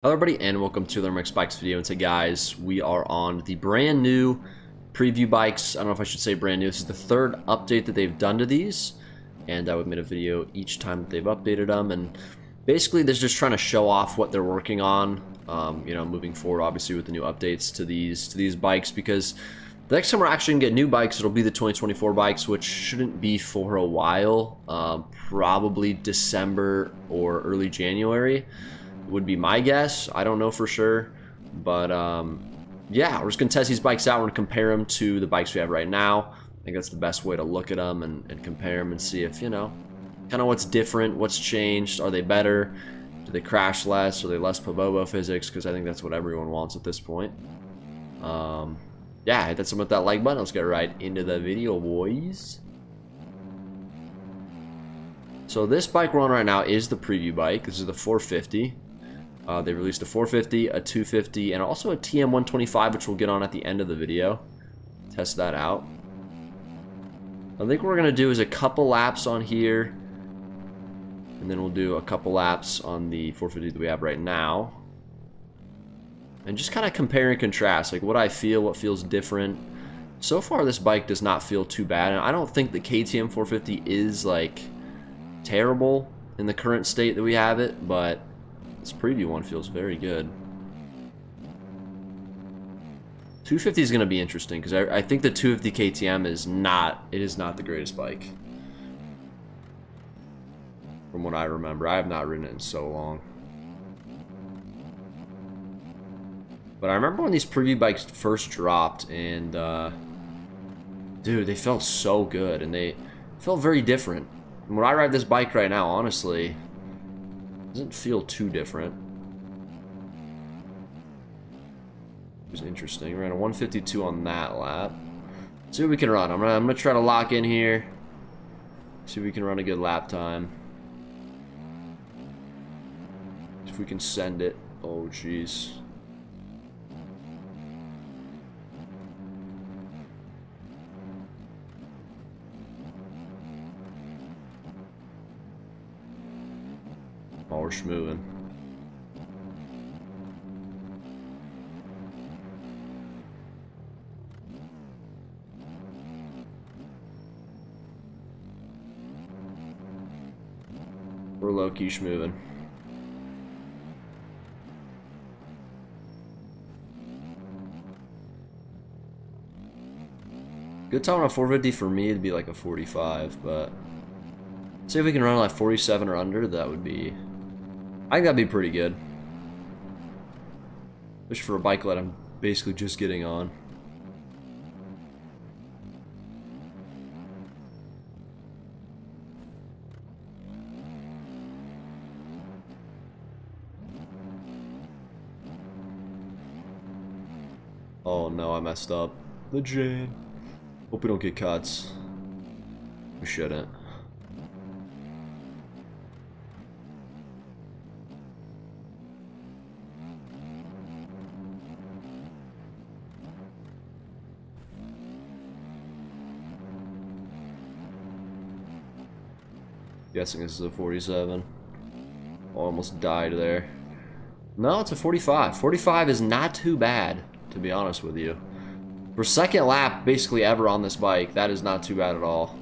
Hello everybody and welcome to the Ktm'S Bikes video. And today guys, we are on the brand new preview bikes. I don't know if I should say brand new. This is the third update that they've done to these, and we've made a video each time that they've updated them, and basically they're just trying to show off what they're working on, you know, moving forward obviously with the new updates to these bikes, because the next time we're actually gonna get new bikes, it'll be the 2024 bikes, which shouldn't be for a while, probably December or early January would be my guess. I don't know for sure, but yeah, we're just gonna test these bikes out. We're gonna compare them to the bikes we have right now. I think that's the best way to look at them and compare them and see if, you know, kind of what's different, what's changed. Are they better? Do they crash less? Are they less Pobobo physics? Because I think that's what everyone wants at this point. Yeah, hit that with that like button. Let's get right into the video, boys. So this bike we're on right now is the preview bike. This is the 450. They released a 450, a 250, and also a TM125, which we'll get on at the end of the video. Test that out. I think what we're going to do is a couple laps on here, and then we'll do a couple laps on the 450 that we have right now. And just kind of compare and contrast, like what I feel, what feels different. So far, this bike does not feel too bad, and I don't think the KTM 450 is, like, terrible in the current state that we have it, but this preview one feels very good. 250 is going to be interesting because I think the 250 KTM is not the greatest bike from what I remember. I have not ridden it in so long, but I remember when these preview bikes first dropped, and dude, they felt so good and they felt very different. And when I ride this bike right now, honestly, it doesn't feel too different. It was interesting. We're at a 152 on that lap. Let's see what we can run. I'm gonna try to lock in here. See if we can run a good lap time. If we can send it. Oh, jeez. Oh, we're schmoving. We're low-key schmoving. Good time on a 450 for me, it'd be like a 45, but see if we can run like 47 or under. That would be, I think that'd be pretty good. Especially for a bike that I'm basically just getting on. Oh no, I messed up. The jam. Hope we don't get cuts. We shouldn't. Guessing this is a 47. Almost died there. No, it's a 45. 45 is not too bad, to be honest with you. For second lap, basically ever on this bike, that is not too bad at all.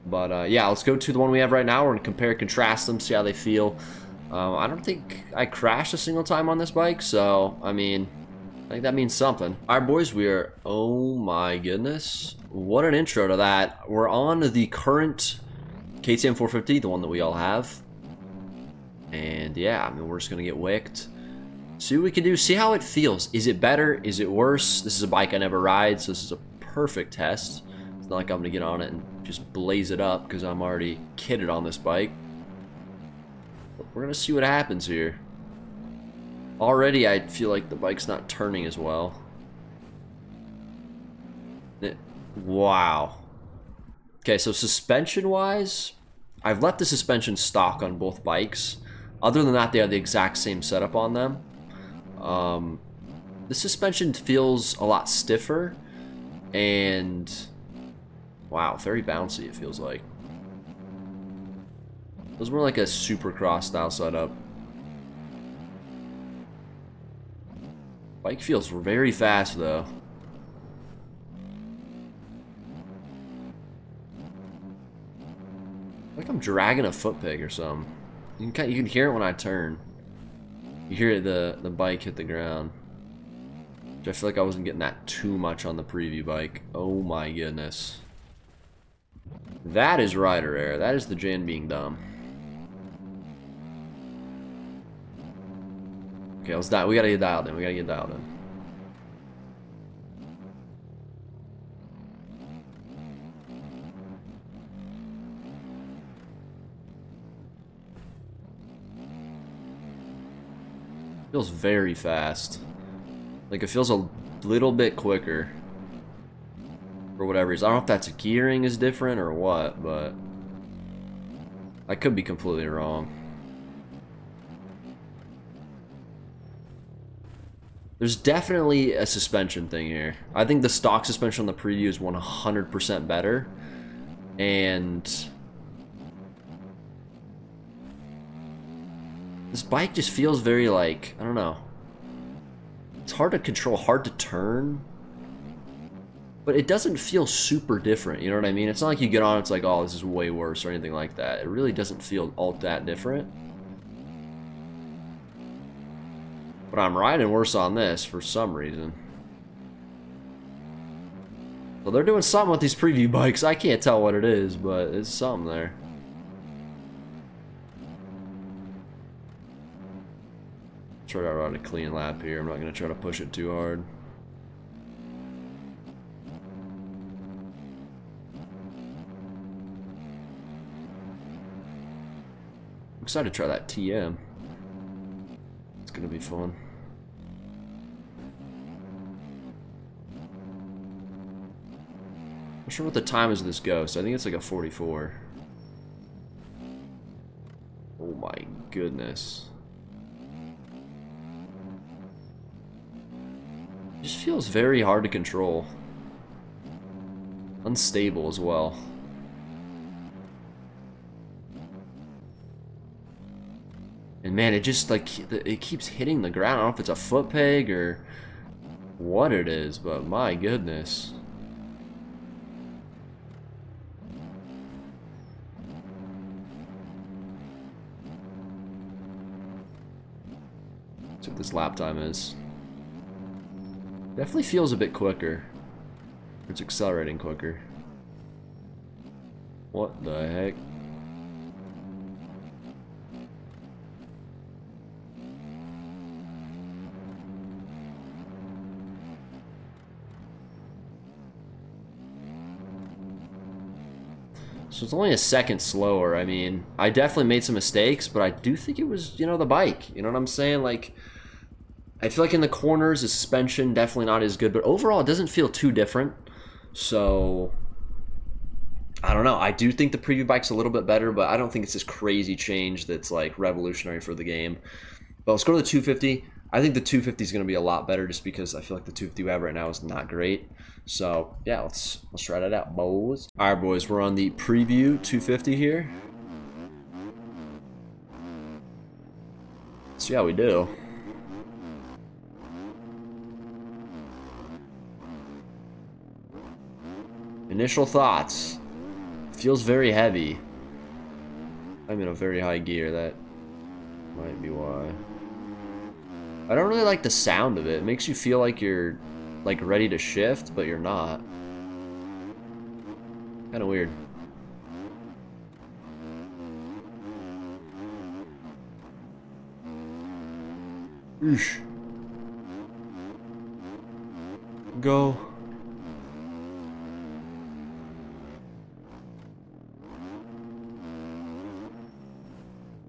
But yeah, let's go to the one we have right now. We're going to compare and contrast them, see how they feel. I don't think I crashed a single time on this bike, so, I mean, I think that means something. All right, boys, we are, oh my goodness. What an intro to that. We're on the current KTM 450, the one that we all have. And yeah, I mean, we're just going to get wicked. See what we can do, see how it feels. Is it better? Is it worse? This is a bike I never ride, so this is a perfect test. It's not like I'm going to get on it and just blaze it up because I'm already kitted on this bike. But we're going to see what happens here. Already, I feel like the bike's not turning as well. Wow. Okay, so suspension-wise, I've left the suspension stock on both bikes. Other than that, they have the exact same setup on them. The suspension feels a lot stiffer, and wow, very bouncy it feels like. It was more like a Supercross style setup. Bike feels very fast though. Like I'm dragging a foot peg or something. You can hear it when I turn. You hear the bike hit the ground. Which I feel like I wasn't getting that too much on the preview bike. Oh my goodness. That is rider error. That is the Jan being dumb. Okay, let's we gotta get dialed in. We gotta get dialed in. Feels very fast. Like it feels a little bit quicker. For whatever reason. I don't know if that's gearing is different or what, but I could be completely wrong. There's definitely a suspension thing here. I think the stock suspension on the preview is 100% better. And this bike just feels very like, I don't know. It's hard to control, hard to turn. But it doesn't feel super different, you know what I mean? It's not like you get on, it's like, oh, this is way worse or anything like that. It really doesn't feel all that different. But I'm riding worse on this for some reason. Well, they're doing something with these preview bikes. I can't tell what it is, but it's something there. Try to run a clean lap here. I'm not going to try to push it too hard. I'm excited to try that TM. It's going to be fun. I'm not sure what the time is of this Ghost. I think it's like a 44. Oh my goodness. It just feels very hard to control. Unstable as well. And man, it just like, it keeps hitting the ground. I don't know if it's a foot peg or what it is, but my goodness. Let's see what this lap time is. Definitely feels a bit quicker. It's accelerating quicker. What the heck? So it's only a second slower. I mean, I definitely made some mistakes, but I do think it was, you know, the bike. You know what I'm saying? Like, I feel like in the corners, the suspension definitely not as good, but overall it doesn't feel too different. So, I don't know. I do think the preview bike's a little bit better, but I don't think it's this crazy change that's like revolutionary for the game. But let's go to the 250. I think the 250 is going to be a lot better just because I feel like the 250 we have right now is not great. So, yeah, let's try that out, boys. All right, boys, we're on the preview 250 here. Let's see how we do. Initial thoughts. Feels very heavy. I'm in a very high gear. That might be why. I don't really like the sound of it. It makes you feel like you're like ready to shift, but you're not. Kind of weird. Oosh. Go.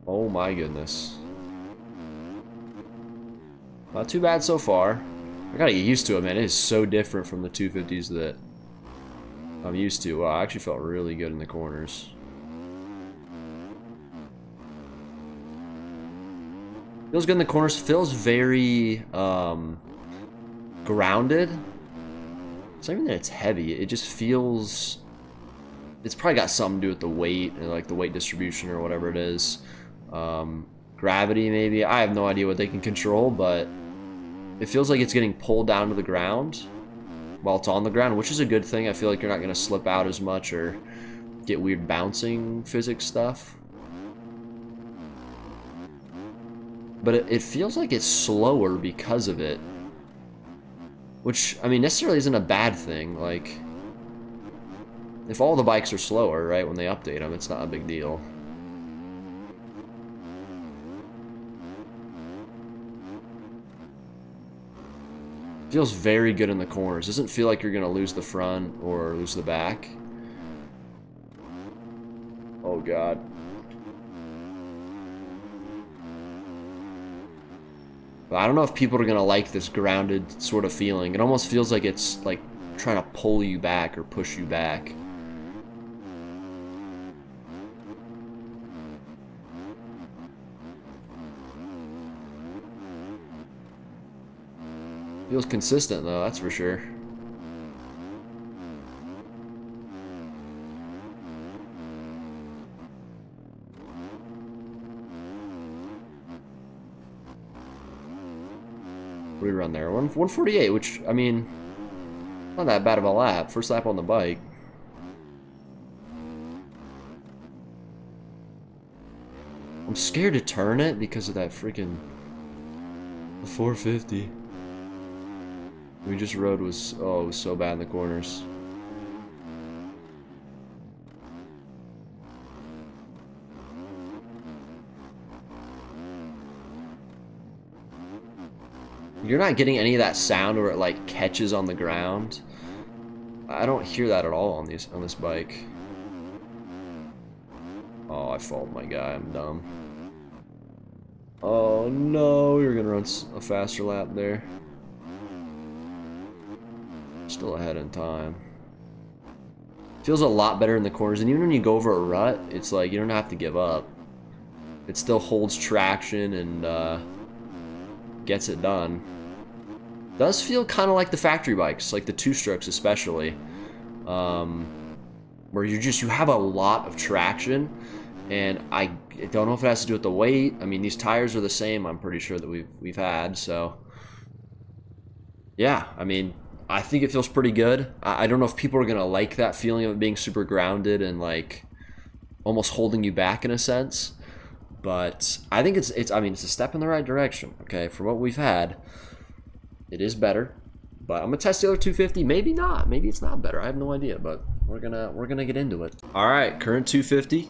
Oh my goodness. Not too bad so far. I gotta get used to it, man. It is so different from the 250s that I'm used to. Wow, I actually felt really good in the corners. Feels good in the corners. Feels very grounded. It's not even that it's heavy. It just feels... It's probably got something to do with the weight and like the weight distribution or whatever it is. Gravity maybe. I have no idea what they can control, but it feels like it's getting pulled down to the ground while it's on the ground, which is a good thing. I feel like you're not going to slip out as much or get weird bouncing physics stuff. But it feels like it's slower because of it. Which, I mean, necessarily isn't a bad thing. Like, if all the bikes are slower, right, when they update them, it's not a big deal. Feels very good in the corners. Doesn't feel like you're going to lose the front or lose the back. Oh, God. But I don't know if people are going to like this grounded sort of feeling. It almost feels like it's like trying to pull you back or push you back. Feels consistent though, that's for sure. What do we run there? 148, which, I mean, not that bad of a lap. First lap on the bike. I'm scared to turn it because of that freaking 450. We just rode was, oh, it was so bad in the corners. You're not getting any of that sound where it like catches on the ground. I don't hear that at all on this bike. Oh, I failed my guy. I'm dumb. Oh no, we were gonna run a faster lap there. Still ahead in time. Feels a lot better in the corners, and even when you go over a rut, it's like you don't have to give up. It still holds traction and gets it done. Does feel kind of like the factory bikes, like the two-strokes especially, where you have a lot of traction, and I don't know if it has to do with the weight. I mean, these tires are the same, I'm pretty sure, that we've had, so yeah, I mean, I think it feels pretty good. I don't know if people are gonna like that feeling of it being super grounded and like almost holding you back in a sense, but I think it's I mean, it's a step in the right direction. Okay, for what we've had, it is better. But I'm gonna test the other 250. Maybe not. Maybe it's not better. I have no idea. But we're gonna get into it. All right, current 250.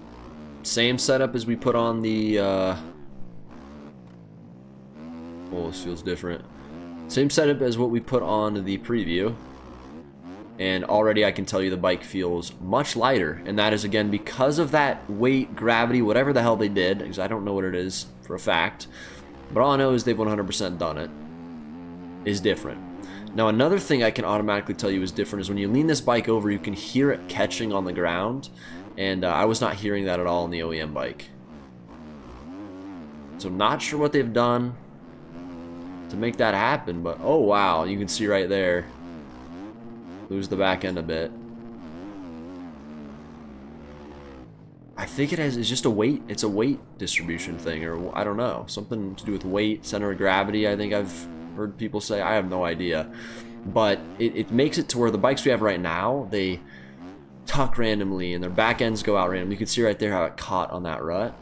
Same setup as we put on the. Oh, this feels different. Same setup as what we put on the preview. And already I can tell you the bike feels much lighter. And that is, again, because of that weight, gravity, whatever the hell they did. Because I don't know what it is for a fact. But all I know is they've 100% done it. Is different. Now, another thing I can automatically tell you is different is when you lean this bike over, you can hear it catching on the ground. And I was not hearing that at all on the OEM bike. So not sure what they've done to make that happen, but oh wow, you can see right there, lose the back end a bit. I think it's just a weight, it's a weight distribution thing, or I don't know, something to do with weight, center of gravity. I think I've heard people say, I have no idea, but it makes it to where the bikes we have right now, they tuck randomly and their back ends go out randomly. You can see right there how it caught on that rut.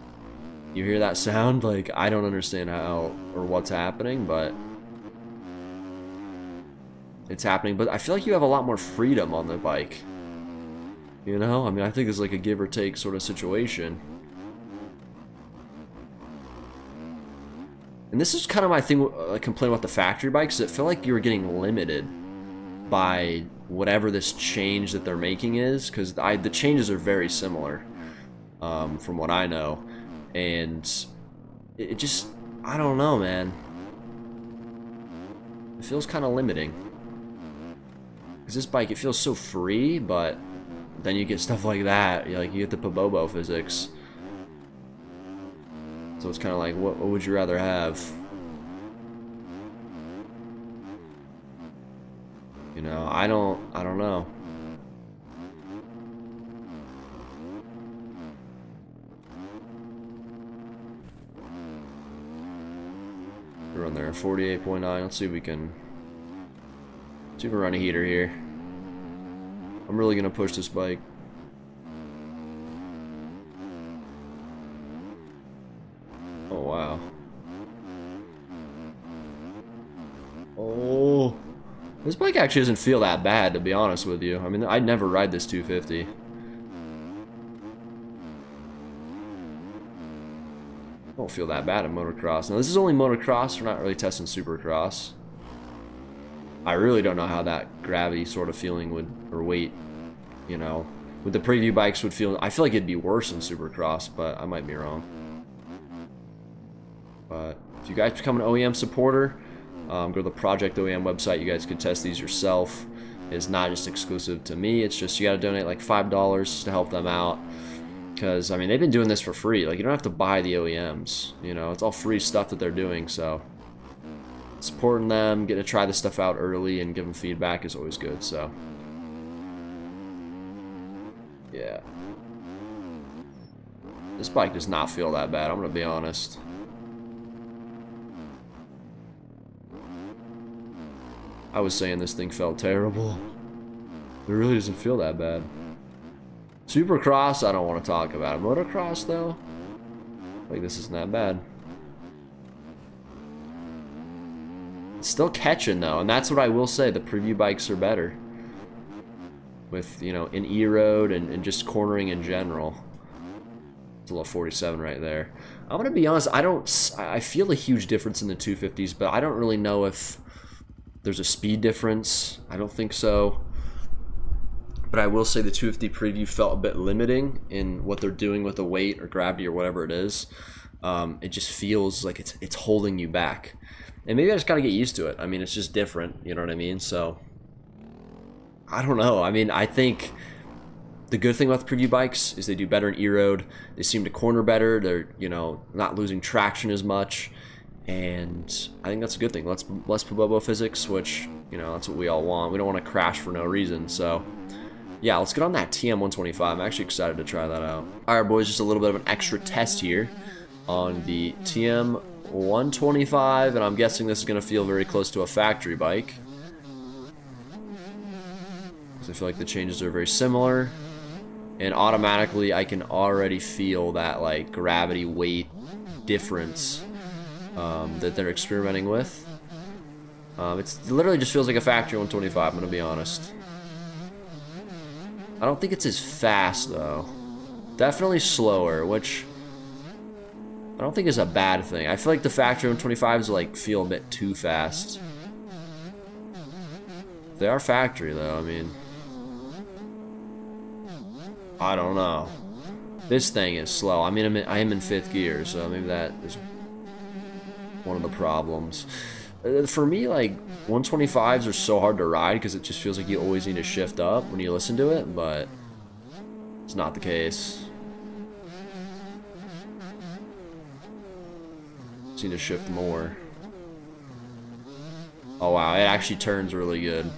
You hear that sound? Like, I don't understand how or what's happening, but it's happening. But I feel like you have a lot more freedom on the bike. You know? I mean, I think it's like a give or take sort of situation. And this is kind of my thing, I complain about the factory bikes. It felt like you were getting limited by whatever this change that they're making is, because the changes are very similar from what I know. And it just, I don't know, man. It feels kind of limiting. Because this bike, it feels so free, but then you get stuff like that. You get the Pobobo physics. So it's kind of like, what would you rather have? You know, I don't know. We're on there, 48.9. Let's see if we can run a heater here. I'm really gonna push this bike. Oh wow. Oh, this bike actually doesn't feel that bad, to be honest with you. I mean, I'd never ride this 250. Don't feel that bad in motocross. Now this is only motocross, we're not really testing supercross. I really don't know how that gravity sort of feeling would, or weight, you know, with the preview bikes would feel. I feel like it'd be worse in supercross, but I might be wrong. But if you guys become an OEM supporter, go to the Project OEM website. You guys can test these yourself. It's not just exclusive to me. It's just you got to donate like $5 to help them out. Because, I mean, they've been doing this for free. Like, you don't have to buy the OEMs. You know, it's all free stuff that they're doing. So, supporting them, getting to try this stuff out early and give them feedback is always good. So, yeah. This bike does not feel that bad. I'm going to be honest. I was saying this thing felt terrible. It really doesn't feel that bad. Supercross, I don't want to talk about it. Motocross, though, like this isn't that bad. It's still catching, though, and that's what I will say. The preview bikes are better. With, you know, in E-Road and just cornering in general. It's a little 47 right there. I'm going to be honest, I feel a huge difference in the 250s, but I don't really know if there's a speed difference. I don't think so. But I will say the 250 preview felt a bit limiting in what they're doing with the weight or gravity or whatever it is. It just feels like it's holding you back. And maybe I just got to get used to it. I mean, it's just different, you know what I mean? So, I don't know. I mean, I think the good thing about the preview bikes is they do better in E-Road. They seem to corner better. They're, you know, not losing traction as much. And I think that's a good thing. Less Pobobo physics, which, you know, that's what we all want. We don't want to crash for no reason, so yeah, let's get on that TM125. I'm actually excited to try that out. Alright, boys, just a little bit of an extra test here on the TM125, and I'm guessing this is going to feel very close to a factory bike. So I feel like the changes are very similar, and automatically I can already feel that, like, gravity weight difference that they're experimenting with. It literally just feels like a factory 125, I'm going to be honest. I don't think it's as fast, though. Definitely slower, which I don't think is a bad thing. I feel like the factory 125s like feel a bit too fast. They are factory, though. I mean, I don't know. This thing is slow. I mean, I am in 5th gear, so maybe that is one of the problems. For me, like, 125s are so hard to ride because it just feels like you always need to shift up when you listen to it, but it's not the case. Just need to shift more. Oh wow, it actually turns really good.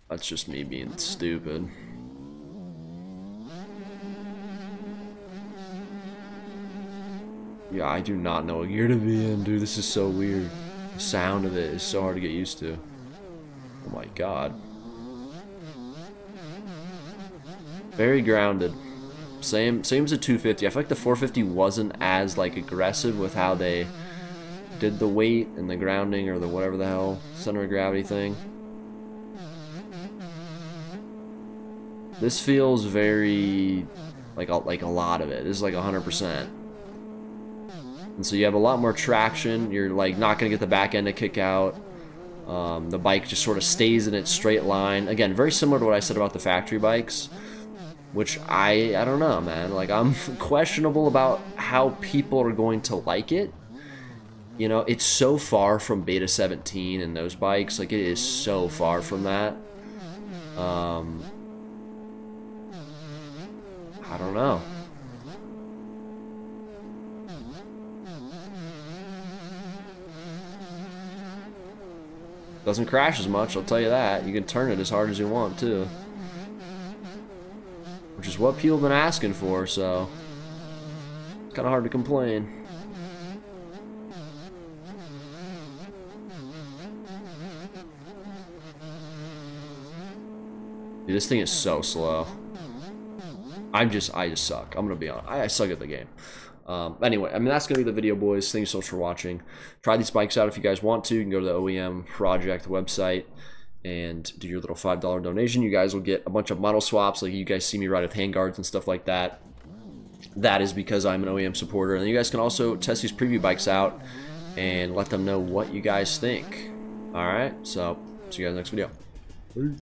That's just me being stupid. Yeah, I do not know what gear to be in, dude. This is so weird. The sound of it is so hard to get used to. Oh my god. Very grounded. Same as the 250. I feel like the 450 wasn't as like aggressive with how they did the weight and the grounding or the whatever the hell center of gravity thing. This feels very like a lot of it. This is like 100%. And so you have a lot more traction. You're like not gonna get the back end to kick out. The bike just sort of stays in its straight line. Again, very similar to what I said about the factory bikes, which I don't know, man. Like, I'm questionable about how people are going to like it. You know, it's so far from Beta 17 and those bikes. Like, it is so far from that. I don't know. Doesn't crash as much, I'll tell you that. You can turn it as hard as you want, too. Which is what people have been asking for, so it's kind of hard to complain. Dude, this thing is so slow. I just suck. I'm gonna be honest. I suck at the game. Anyway, I mean, that's gonna be the video, boys. Thank you so much for watching. Try these bikes out if you guys want to. You can go to the OEM project website and do your little $5 donation. You guys will get a bunch of model swaps, like you guys see me ride with handguards and stuff like that. That is because I'm an OEM supporter. And you guys can also test these preview bikes out and let them know what you guys think. All right, so see you guys next video.